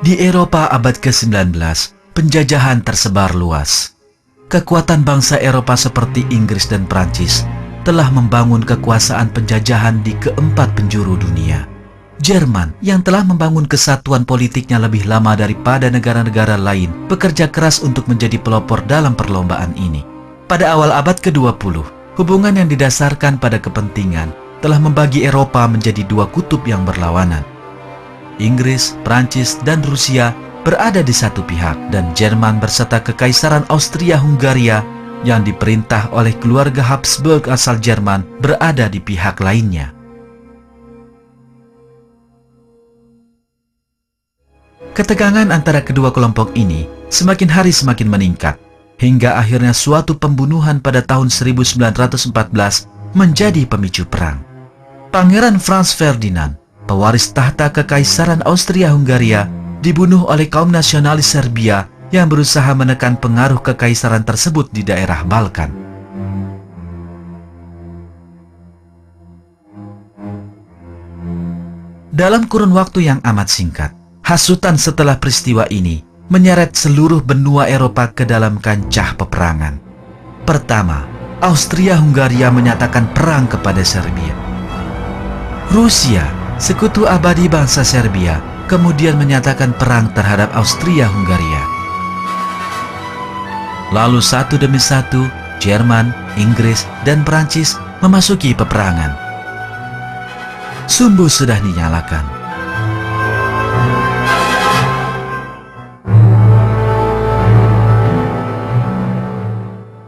Di Eropa abad ke-19, penjajahan tersebar luas. Kekuatan bangsa Eropa seperti Inggris dan Prancis telah membangun kekuasaan penjajahan di keempat penjuru dunia. Jerman yang telah membangun kesatuan politiknya lebih lama daripada negara-negara lain bekerja keras untuk menjadi pelopor dalam perlombaan ini. Pada awal abad ke-20, hubungan yang didasarkan pada kepentingan telah membagi Eropa menjadi dua kutub yang berlawanan. Inggris, Prancis, dan Rusia berada di satu pihak, dan Jerman berserta Kekaisaran Austria-Hungaria yang diperintah oleh keluarga Habsburg asal Jerman berada di pihak lainnya. Ketegangan antara kedua kelompok ini semakin hari semakin meningkat, hingga akhirnya suatu pembunuhan pada tahun 1914 menjadi pemicu perang. Pangeran Franz Ferdinand, pewaris tahta Kekaisaran Austria-Hungaria, dibunuh oleh kaum nasionalis Serbia yang berusaha menekan pengaruh kekaisaran tersebut di daerah Balkan. Dalam kurun waktu yang amat singkat, hasutan setelah peristiwa ini menyeret seluruh benua Eropa ke dalam kancah peperangan. Pertama, Austria-Hungaria menyatakan perang kepada Serbia. Rusia, sekutu abadi bangsa Serbia, kemudian menyatakan perang terhadap Austria-Hungaria. Lalu satu demi satu, Jerman, Inggris, dan Prancis memasuki peperangan. Sumbu sudah dinyalakan.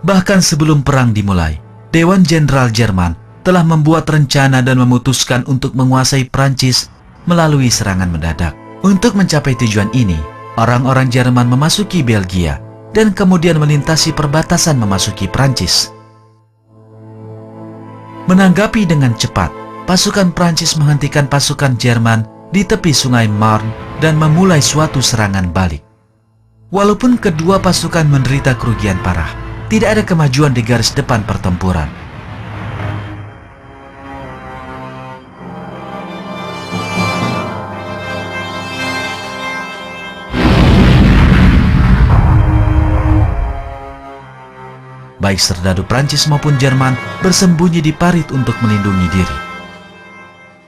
Bahkan sebelum perang dimulai, Dewan Jenderal Jerman telah membuat rencana dan memutuskan untuk menguasai Prancis melalui serangan mendadak. Untuk mencapai tujuan ini, orang-orang Jerman memasuki Belgia dan kemudian melintasi perbatasan memasuki Prancis. Menanggapi dengan cepat, pasukan Prancis menghentikan pasukan Jerman di tepi sungai Marne dan memulai suatu serangan balik. Walaupun kedua pasukan menderita kerugian parah, tidak ada kemajuan di garis depan pertempuran. Baik serdadu Prancis maupun Jerman bersembunyi di parit untuk melindungi diri.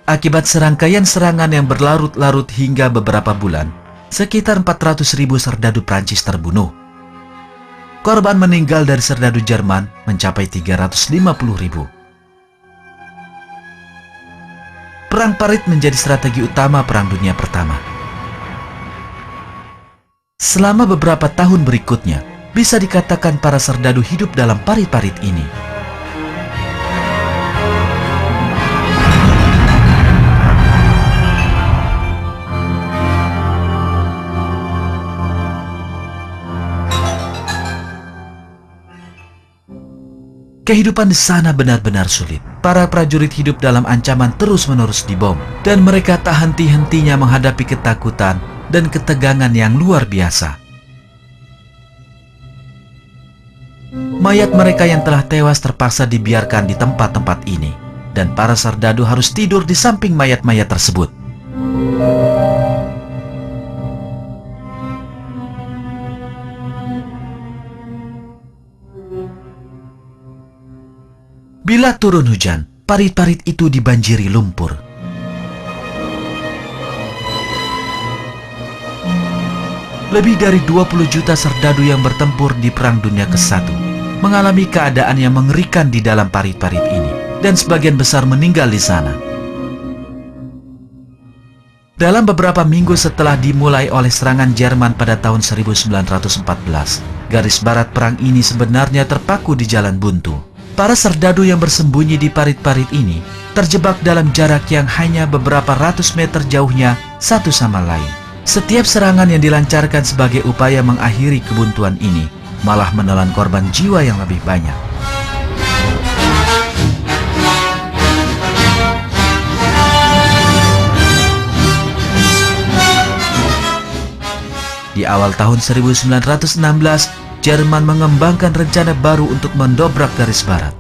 Akibat serangkaian serangan yang berlarut-larut hingga beberapa bulan, sekitar 400.000 serdadu Prancis terbunuh. Korban meninggal dari serdadu Jerman mencapai 350.000. Perang parit menjadi strategi utama Perang Dunia Pertama. Selama beberapa tahun berikutnya, bisa dikatakan para serdadu hidup dalam parit-parit ini. Kehidupan di sana benar-benar sulit. Para prajurit hidup dalam ancaman terus-menerus dibom, dan mereka tak henti-hentinya menghadapi ketakutan dan ketegangan yang luar biasa. Mayat mereka yang telah tewas terpaksa dibiarkan di tempat-tempat ini, dan para serdadu harus tidur di samping mayat-mayat tersebut. Bila turun hujan, parit-parit itu dibanjiri lumpur. Lebih dari 20 juta serdadu yang bertempur di Perang Dunia ke-1 mengalami keadaan yang mengerikan di dalam parit-parit ini, dan sebagian besar meninggal di sana. Dalam beberapa minggu setelah dimulai oleh serangan Jerman pada tahun 1914, garis barat perang ini sebenarnya terpaku di jalan buntu. Para serdadu yang bersembunyi di parit-parit ini terjebak dalam jarak yang hanya beberapa ratus meter jauhnya satu sama lain. Setiap serangan yang dilancarkan sebagai upaya mengakhiri kebuntuan ini malah menelan korban jiwa yang lebih banyak. Di awal tahun 1916, Jerman mengembangkan rencana baru untuk mendobrak garis barat.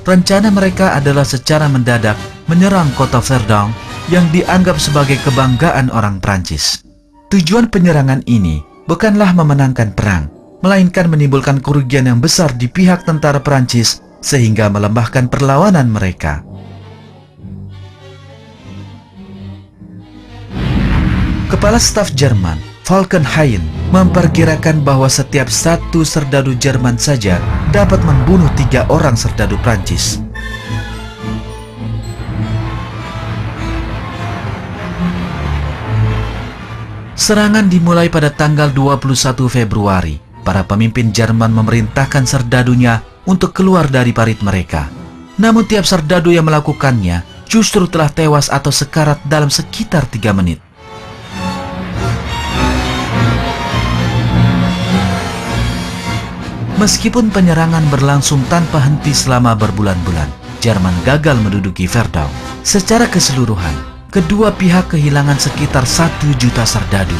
Rencana mereka adalah secara mendadak menyerang kota Verdun yang dianggap sebagai kebanggaan orang Prancis. Tujuan penyerangan ini bukanlah memenangkan perang, melainkan menimbulkan kerugian yang besar di pihak tentara Prancis sehingga melemahkan perlawanan mereka. Kepala Staf Jerman, Falkenhayn, memperkirakan bahwa setiap satu serdadu Jerman saja dapat membunuh 3 orang serdadu Prancis. Serangan dimulai pada tanggal 21 Februari. Para pemimpin Jerman memerintahkan serdadunya untuk keluar dari parit mereka. Namun tiap serdadu yang melakukannya justru telah tewas atau sekarat dalam sekitar 3 menit. Meskipun penyerangan berlangsung tanpa henti selama berbulan-bulan, Jerman gagal menduduki Verdun. Secara keseluruhan, kedua pihak kehilangan sekitar 1 juta serdadu.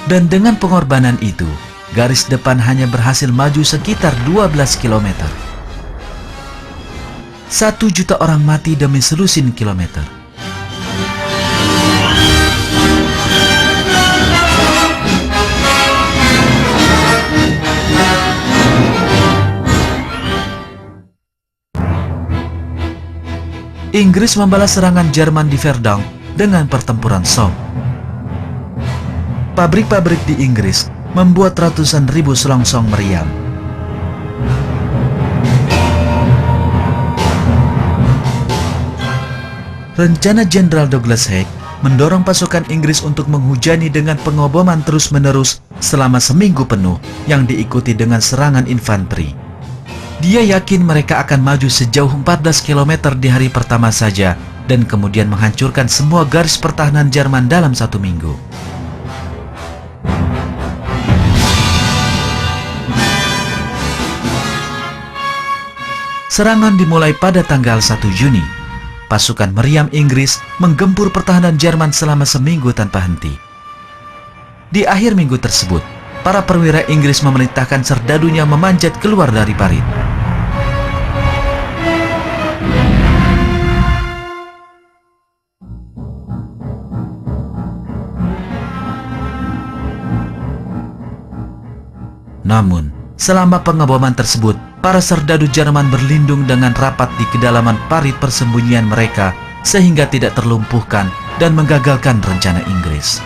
Dan dengan pengorbanan itu, garis depan hanya berhasil maju sekitar 12 km. 1 juta orang mati demi selusin kilometer. Inggris membalas serangan Jerman di Verdun dengan pertempuran Somme. Pabrik-pabrik di Inggris membuat ratusan ribu selongsong meriam. Rencana Jenderal Douglas Haig mendorong pasukan Inggris untuk menghujani dengan pengoboman terus-menerus selama seminggu penuh yang diikuti dengan serangan infanteri. Dia yakin mereka akan maju sejauh 14 km di hari pertama saja dan kemudian menghancurkan semua garis pertahanan Jerman dalam 1 minggu. Serangan dimulai pada tanggal 1 Juni. Pasukan meriam Inggris menggempur pertahanan Jerman selama seminggu tanpa henti. Di akhir minggu tersebut, para perwira Inggris memerintahkan serdadunya memanjat keluar dari parit. Namun, selama pengeboman tersebut, para serdadu Jerman berlindung dengan rapat di kedalaman parit persembunyian mereka sehingga tidak terlumpuhkan dan menggagalkan rencana Inggris.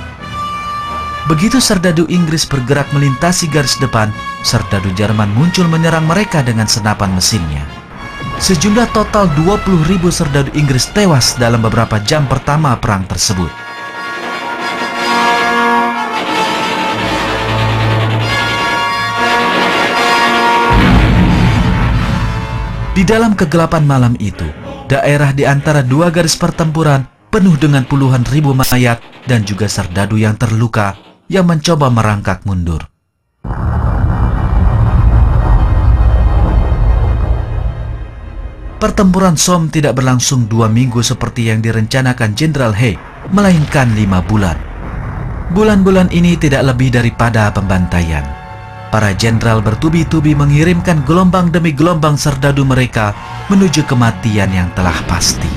Begitu serdadu Inggris bergerak melintasi garis depan, serdadu Jerman muncul menyerang mereka dengan senapan mesinnya. Sejumlah total 20.000 serdadu Inggris tewas dalam beberapa jam pertama perang tersebut. Di dalam kegelapan malam itu, daerah di antara 2 garis pertempuran penuh dengan puluhan ribu mayat dan juga serdadu yang terluka yang mencoba merangkak mundur. Pertempuran Somme tidak berlangsung 2 minggu seperti yang direncanakan Jenderal Haig, melainkan 5 bulan. Bulan-bulan ini tidak lebih daripada pembantaian. Para jenderal bertubi-tubi mengirimkan gelombang demi gelombang serdadu mereka menuju kematian yang telah pasti.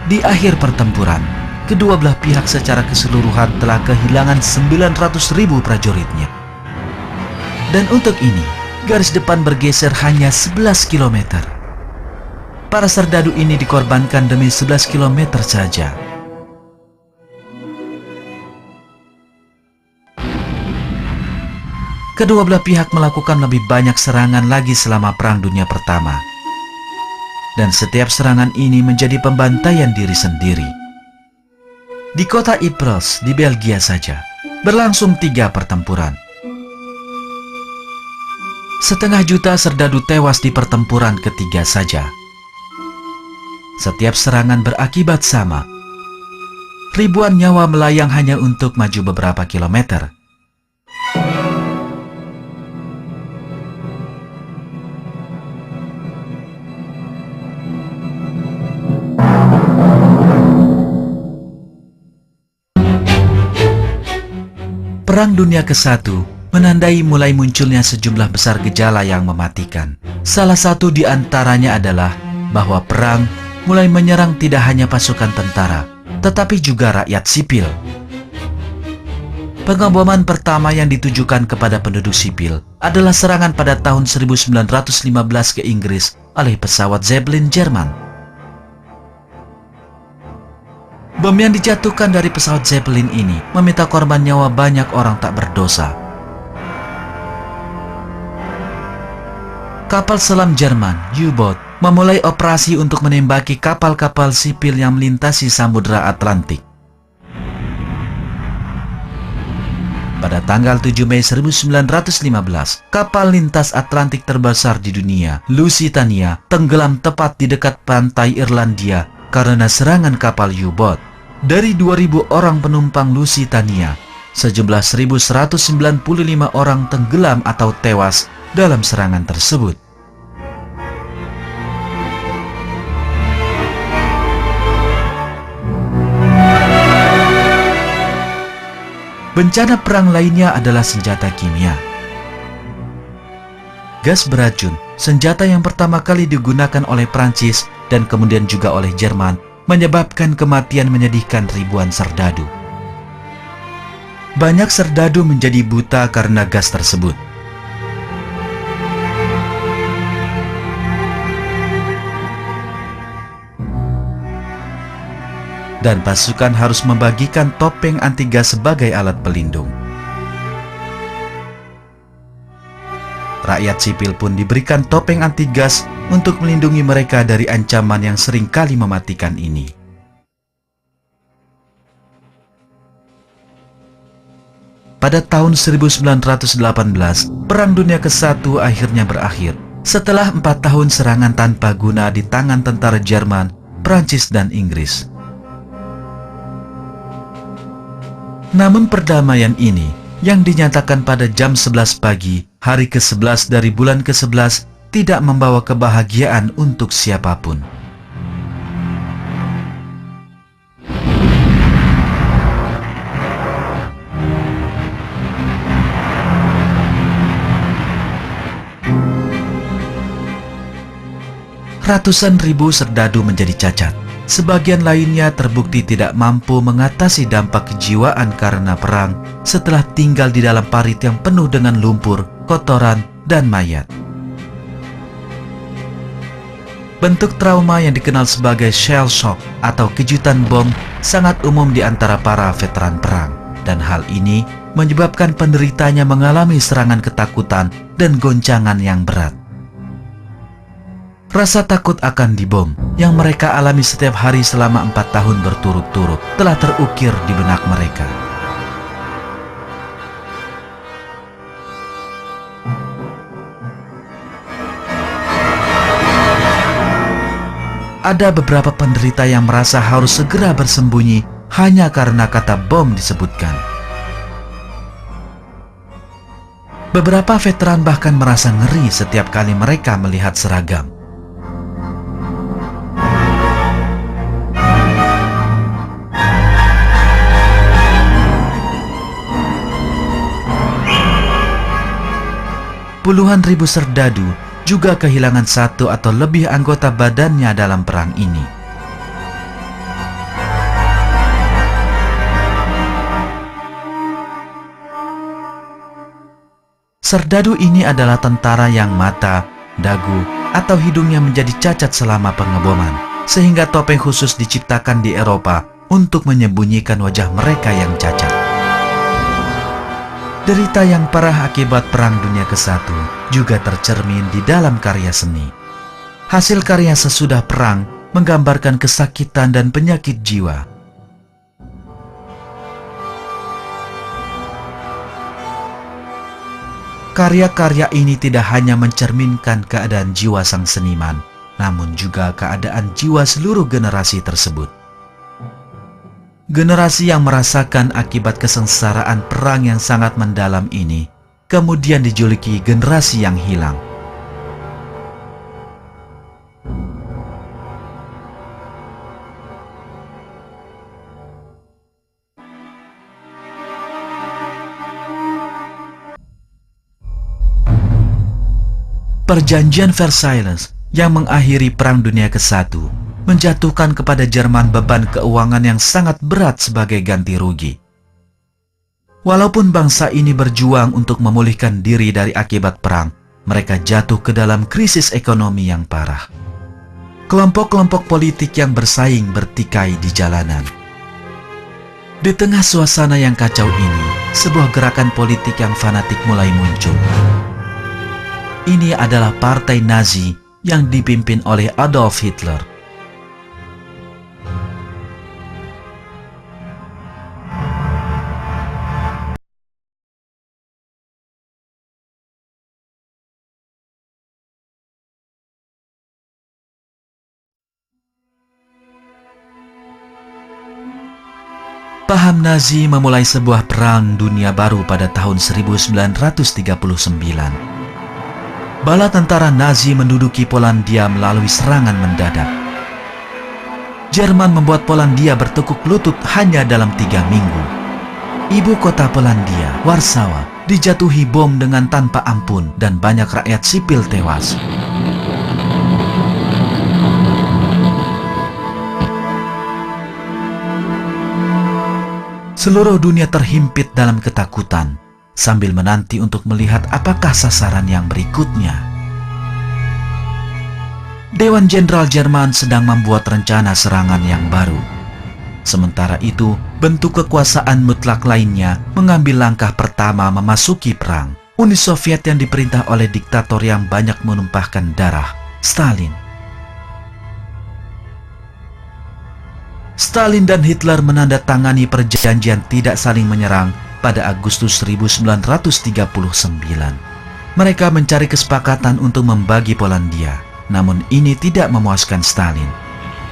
Di akhir pertempuran, kedua belah pihak secara keseluruhan telah kehilangan 900.000 prajuritnya. Dan untuk ini, garis depan bergeser hanya 11 km. Para serdadu ini dikorbankan demi 11 km saja. Kedua belah pihak melakukan lebih banyak serangan lagi selama Perang Dunia Pertama. Dan setiap serangan ini menjadi pembantaian diri sendiri. Di kota Ypres, di Belgia saja, berlangsung 3 pertempuran. 1,5 juta serdadu tewas di pertempuran ketiga saja. Setiap serangan berakibat sama. Ribuan nyawa melayang hanya untuk maju beberapa kilometer. Perang Dunia ke-1 menandai mulai munculnya sejumlah besar gejala yang mematikan. Salah satu di antaranya adalah bahwa perang mulai menyerang tidak hanya pasukan tentara, tetapi juga rakyat sipil. Pengeboman pertama yang ditujukan kepada penduduk sipil adalah serangan pada tahun 1915 ke Inggris oleh pesawat Zeppelin Jerman. Bom yang dijatuhkan dari pesawat Zeppelin ini meminta korban nyawa banyak orang tak berdosa. Kapal selam Jerman, U-boat, memulai operasi untuk menembaki kapal-kapal sipil yang melintasi Samudra Atlantik. Pada tanggal 7 Mei 1915, kapal lintas Atlantik terbesar di dunia, Lusitania, tenggelam tepat di dekat pantai Irlandia karena serangan kapal U-boat. Dari 2.000 orang penumpang Lusitania, sejumlah 1.195 orang tenggelam atau tewas dalam serangan tersebut. Bencana perang lainnya adalah senjata kimia. Gas beracun, senjata yang pertama kali digunakan oleh Prancis dan kemudian juga oleh Jerman, menyebabkan kematian menyedihkan ribuan serdadu. Banyak serdadu menjadi buta karena gas tersebut. Dan pasukan harus membagikan topeng anti gas sebagai alat pelindung. Rakyat sipil pun diberikan topeng anti gas untuk melindungi mereka dari ancaman yang sering kali mematikan ini. Pada tahun 1918, Perang Dunia ke-1 akhirnya berakhir setelah 4 tahun serangan tanpa guna di tangan tentara Jerman, Prancis, dan Inggris. Namun perdamaian ini yang dinyatakan pada jam 11 pagi, hari ke-11 dari bulan ke-11, tidak membawa kebahagiaan untuk siapapun. Ratusan ribu serdadu menjadi cacat. Sebagian lainnya terbukti tidak mampu mengatasi dampak kejiwaan karena perang setelah tinggal di dalam parit yang penuh dengan lumpur, kotoran, dan mayat. Bentuk trauma yang dikenal sebagai shell shock atau kejutan bom sangat umum di antara para veteran perang, dan hal ini menyebabkan penderitanya mengalami serangan ketakutan dan goncangan yang berat. Rasa takut akan dibom yang mereka alami setiap hari selama 4 tahun berturut-turut telah terukir di benak mereka. Ada beberapa penderita yang merasa harus segera bersembunyi hanya karena kata bom disebutkan. Beberapa veteran bahkan merasa ngeri setiap kali mereka melihat seragam. Puluhan ribu serdadu juga kehilangan satu atau lebih anggota badannya dalam perang ini. Serdadu ini adalah tentara yang mata, dagu, atau hidungnya menjadi cacat selama pengeboman, sehingga topeng khusus diciptakan di Eropa untuk menyembunyikan wajah mereka yang cacat. Derita yang parah akibat Perang Dunia ke-1 juga tercermin di dalam karya seni. Hasil karya sesudah perang menggambarkan kesakitan dan penyakit jiwa. Karya-karya ini tidak hanya mencerminkan keadaan jiwa sang seniman, namun juga keadaan jiwa seluruh generasi tersebut. Generasi yang merasakan akibat kesengsaraan perang yang sangat mendalam ini, kemudian dijuluki generasi yang hilang. Perjanjian Versailles yang mengakhiri Perang Dunia ke-1 menjatuhkan kepada Jerman beban keuangan yang sangat berat sebagai ganti rugi. Walaupun bangsa ini berjuang untuk memulihkan diri dari akibat perang, mereka jatuh ke dalam krisis ekonomi yang parah. Kelompok-kelompok politik yang bersaing bertikai di jalanan. Di tengah suasana yang kacau ini, sebuah gerakan politik yang fanatik mulai muncul. Ini adalah Partai Nazi yang dipimpin oleh Adolf Hitler. Paham Nazi memulai sebuah perang dunia baru pada tahun 1939. Bala tentara Nazi menduduki Polandia melalui serangan mendadak. Jerman membuat Polandia bertekuk lutut hanya dalam 3 minggu. Ibu kota Polandia, Warsawa, dijatuhi bom dengan tanpa ampun dan banyak rakyat sipil tewas. Seluruh dunia terhimpit dalam ketakutan, sambil menanti untuk melihat apakah sasaran yang berikutnya. Dewan Jenderal Jerman sedang membuat rencana serangan yang baru. Sementara itu, bentuk kekuasaan mutlak lainnya mengambil langkah pertama memasuki perang. Uni Soviet yang diperintah oleh diktator yang banyak menumpahkan darah, Stalin. Stalin dan Hitler menandatangani perjanjian tidak saling menyerang pada Agustus 1939. Mereka mencari kesepakatan untuk membagi Polandia, namun ini tidak memuaskan Stalin.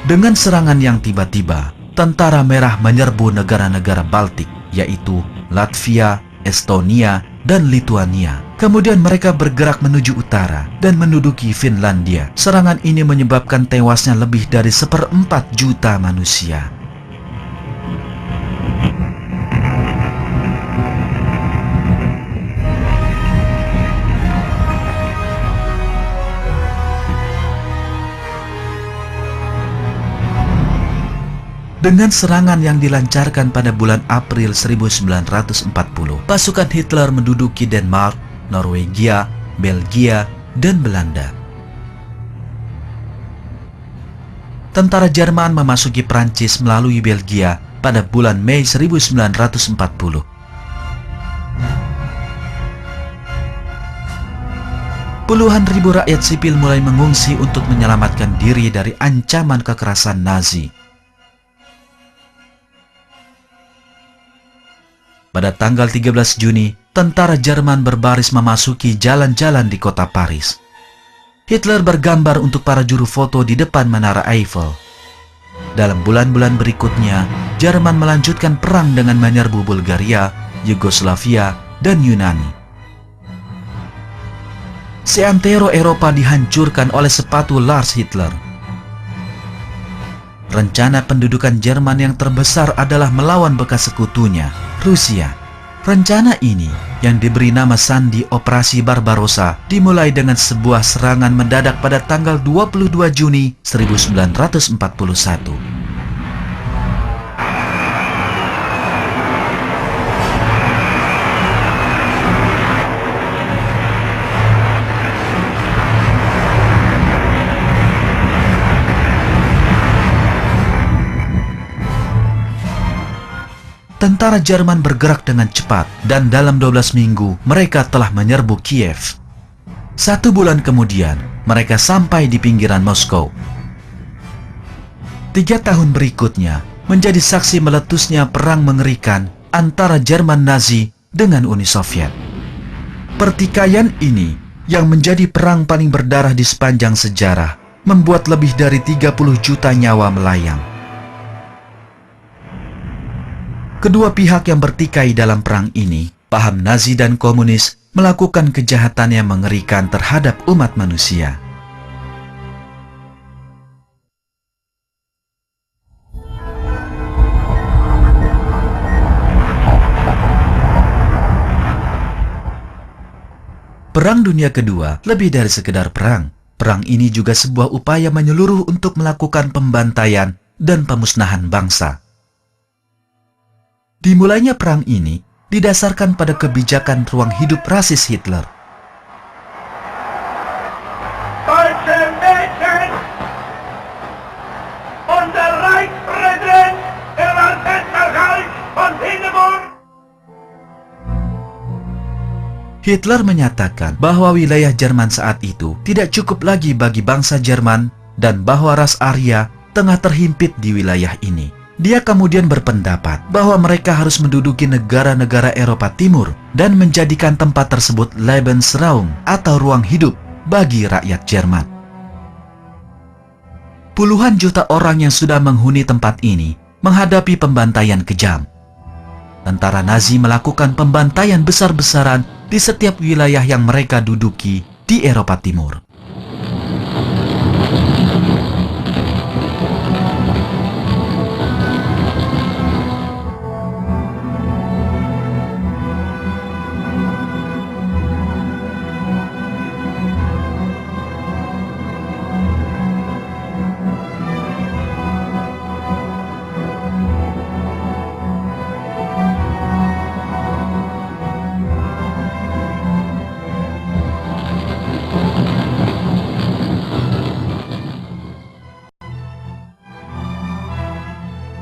Dengan serangan yang tiba-tiba, Tentara Merah menyerbu negara-negara Baltik, yaitu Latvia, Estonia, dan Lituania. Kemudian mereka bergerak menuju utara dan menduduki Finlandia. Serangan ini menyebabkan tewasnya lebih dari 1/4 juta manusia. Dengan serangan yang dilancarkan pada bulan April 1940, pasukan Hitler menduduki Denmark, Norwegia, Belgia, dan Belanda. Tentara Jerman memasuki Prancis melalui Belgia pada bulan Mei 1940. Puluhan ribu rakyat sipil mulai mengungsi untuk menyelamatkan diri dari ancaman kekerasan Nazi. Pada tanggal 13 Juni, tentara Jerman berbaris memasuki jalan-jalan di kota Paris. Hitler bergambar untuk para juru foto di depan Menara Eiffel. Dalam bulan-bulan berikutnya, Jerman melanjutkan perang dengan menyerbu Bulgaria, Yugoslavia, dan Yunani. Seantero Eropa dihancurkan oleh sepatu Lars Hitler. Rencana pendudukan Jerman yang terbesar adalah melawan bekas sekutunya, Rusia. Rencana ini, yang diberi nama sandi Operasi Barbarossa, dimulai dengan sebuah serangan mendadak pada tanggal 22 Juni 1941. Tentara Jerman bergerak dengan cepat dan dalam 12 minggu mereka telah menyerbu Kiev. 1 bulan kemudian mereka sampai di pinggiran Moskow. 3 tahun berikutnya menjadi saksi meletusnya perang mengerikan antara Jerman Nazi dengan Uni Soviet. Pertikaian ini yang menjadi perang paling berdarah di sepanjang sejarah membuat lebih dari 30 juta nyawa melayang. Kedua pihak yang bertikai dalam perang ini, paham Nazi dan komunis, melakukan kejahatan yang mengerikan terhadap umat manusia. Perang Dunia Kedua lebih dari sekedar perang. Perang ini juga sebuah upaya menyeluruh untuk melakukan pembantaian dan pemusnahan bangsa. Dimulainya perang ini didasarkan pada kebijakan ruang hidup rasis Hitler. Deutsche Mädchen und der Reichspräsident erwartet Reich von Hindenburg. Hitler menyatakan bahwa wilayah Jerman saat itu tidak cukup lagi bagi bangsa Jerman dan bahwa ras Arya tengah terhimpit di wilayah ini. Dia kemudian berpendapat bahwa mereka harus menduduki negara-negara Eropa Timur dan menjadikan tempat tersebut Lebensraum atau ruang hidup bagi rakyat Jerman. Puluhan juta orang yang sudah menghuni tempat ini menghadapi pembantaian kejam. Tentara Nazi melakukan pembantaian besar-besaran di setiap wilayah yang mereka duduki di Eropa Timur.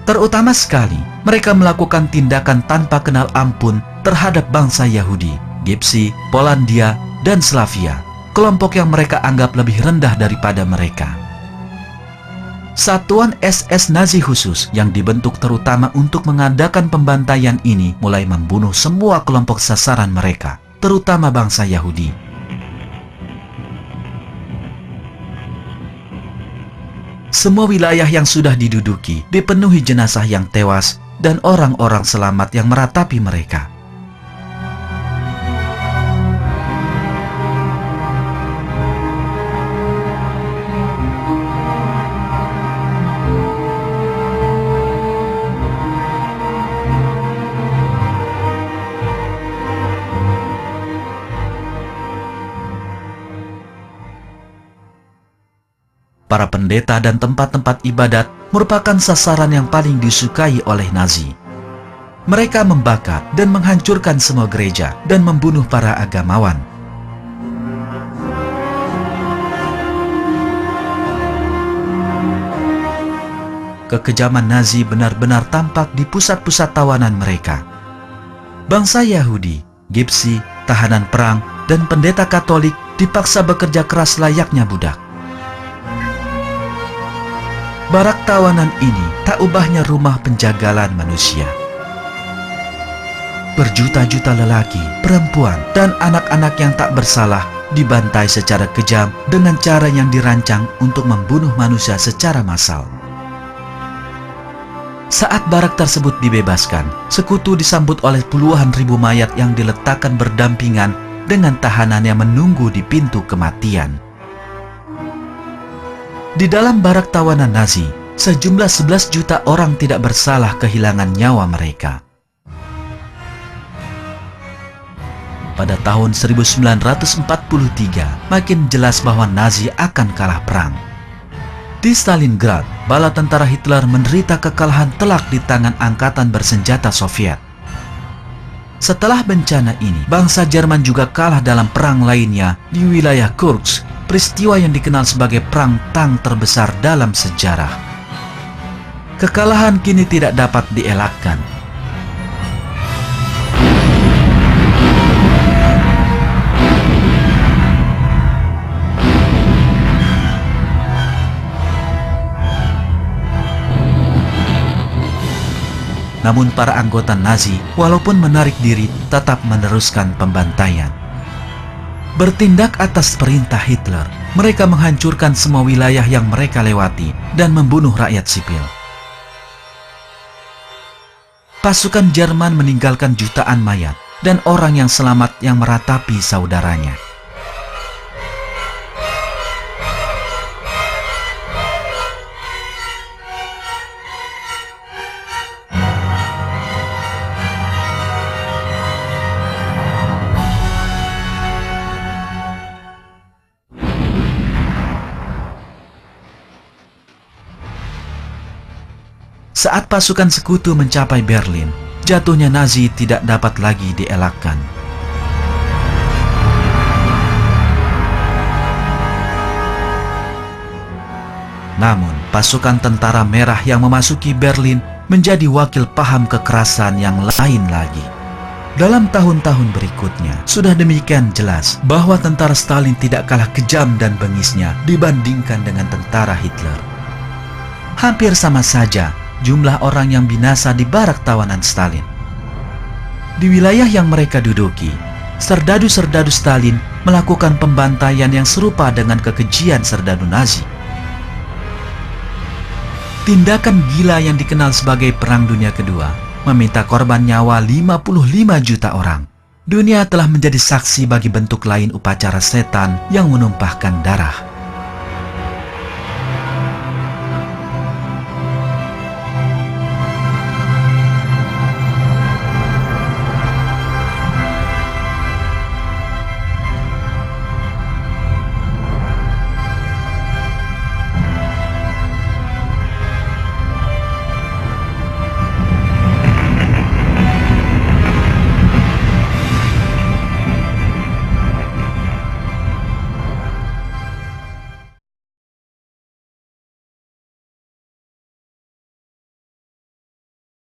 Terutama sekali, mereka melakukan tindakan tanpa kenal ampun terhadap bangsa Yahudi, Gypsy, Polandia, dan Slavia, kelompok yang mereka anggap lebih rendah daripada mereka. Satuan SS Nazi khusus yang dibentuk terutama untuk mengadakan pembantaian ini mulai membunuh semua kelompok sasaran mereka, terutama bangsa Yahudi. Semua wilayah yang sudah diduduki dipenuhi jenazah yang tewas dan orang-orang selamat yang meratapi mereka. Para pendeta dan tempat-tempat ibadat merupakan sasaran yang paling disukai oleh Nazi. Mereka membakar dan menghancurkan semua gereja dan membunuh para agamawan. Kekejaman Nazi benar-benar tampak di pusat-pusat tawanan mereka. Bangsa Yahudi, Gypsy, tahanan perang, dan pendeta Katolik dipaksa bekerja keras layaknya budak. Barak tawanan ini tak ubahnya rumah penjagalan manusia. Berjuta-juta lelaki, perempuan, dan anak-anak yang tak bersalah dibantai secara kejam dengan cara yang dirancang untuk membunuh manusia secara massal. Saat barak tersebut dibebaskan, sekutu disambut oleh puluhan ribu mayat yang diletakkan berdampingan dengan tahanan yang menunggu di pintu kematian. Di dalam barak tawanan Nazi, sejumlah 11 juta orang tidak bersalah kehilangan nyawa mereka. Pada tahun 1943, makin jelas bahwa Nazi akan kalah perang. Di Stalingrad, bala tentara Hitler menderita kekalahan telak di tangan angkatan bersenjata Soviet. Setelah bencana ini, bangsa Jerman juga kalah dalam perang lainnya di wilayah Kursk, peristiwa yang dikenal sebagai perang tang terbesar dalam sejarah. Kekalahan kini tidak dapat dielakkan. Namun para anggota Nazi, walaupun menarik diri, tetap meneruskan pembantaian. Bertindak atas perintah Hitler, mereka menghancurkan semua wilayah yang mereka lewati dan membunuh rakyat sipil. Pasukan Jerman meninggalkan jutaan mayat dan orang yang selamat yang meratapi saudaranya. Saat pasukan sekutu mencapai Berlin, jatuhnya Nazi tidak dapat lagi dielakkan. Namun, pasukan tentara merah yang memasuki Berlin menjadi wakil paham kekerasan yang lain lagi. Dalam tahun-tahun berikutnya, sudah demikian jelas bahwa tentara Stalin tidak kalah kejam dan bengisnya dibandingkan dengan tentara Hitler. Hampir sama saja jumlah orang yang binasa di barak tawanan Stalin. Di wilayah yang mereka duduki, serdadu-serdadu Stalin melakukan pembantaian yang serupa dengan kekejian serdadu Nazi. Tindakan gila yang dikenal sebagai Perang Dunia Kedua meminta korban nyawa 55 juta orang. Dunia telah menjadi saksi bagi bentuk lain upacara setan yang menumpahkan darah.